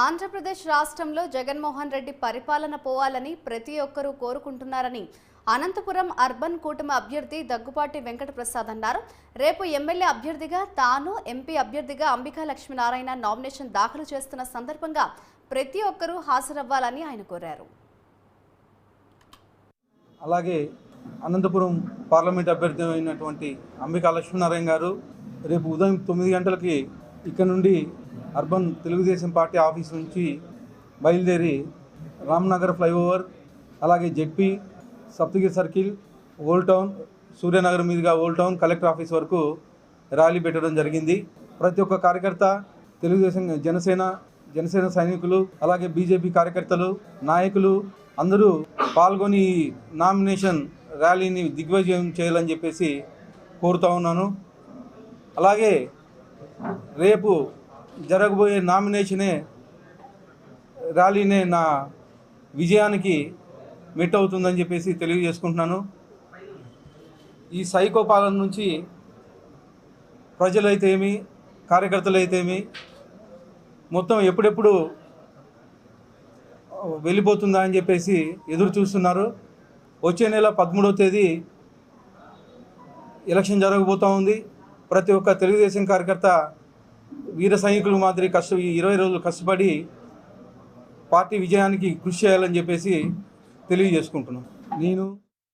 ఆంధ్రప్రదేశ్ రాష్ట్రంలో జగన్మోహన్ రెడ్డి పరిపాలన పోవాలని ప్రతి ఒక్కరూ కోరుకుంటున్నారని అనంతపురం అర్బన్ కూటమి అభ్యర్థి దగ్గుపాటి వెంకట ప్రసాద్ అన్నారు. రేపు ఎమ్మెల్యే అభ్యర్థిగా తాను, ఎంపీ అభ్యర్థిగా అంబికా లక్ష్మీనారాయణ నామినేషన్ దాఖలు చేస్తున్న సందర్భంగా ప్రతి ఒక్కరూ హాజరవ్వాలని ఆయన కోరారు. అలాగే అనంతపురం పార్లమెంట్ అభ్యర్థి అయినటువంటి అంబికా లక్ష్మీనారాయణ గారు రేపు ఉదయం 9 గంటలకి ఇక్కడ నుండి అర్బన్ తెలుగుదేశం పార్టీ ఆఫీస్ నుంచి బయలుదేరి రామ్నగర్ ఫ్లైఓవర్, అలాగే ZP, Saptagiri circle, old town, Suryanagar మీదుగా ఓల్డ్ టౌన్ కలెక్టర్ ఆఫీస్ వరకు ర్యాలీ పెట్టడం జరిగింది. ప్రతి ఒక్క కార్యకర్త, తెలుగుదేశం, జనసేన సైనికులు, అలాగే బీజేపీ కార్యకర్తలు, నాయకులు అందరూ పాల్గొని నామినేషన్ ర్యాలీని దిగ్విజయం చేయాలని చెప్పేసి కోరుతా ఉన్నాను. అలాగే రేపు జరగబోయే నామినేషనే ర్యాలీనే నా విజయానికి మెట్ అవుతుందని చెప్పేసి తెలియజేసుకుంటున్నాను. ఈ సైకో పాలన నుంచి ప్రజలైతేమి, కార్యకర్తలైతేమి మొత్తం ఎప్పుడెప్పుడు వెళ్ళిపోతుందా అని చెప్పేసి ఎదురు చూస్తున్నారు. వచ్చే నెల 13వ తేదీ ఎలక్షన్ జరగబోతూ ఉంది. ప్రతి ఒక్క తెలుగుదేశం కార్యకర్త వీర సైనికులు మాదిరి 20 రోజులు కష్టపడి పార్టీ విజయానికి కృషి చేయాలని చెప్పేసి తెలియజేసుకుంటున్నాను. నేను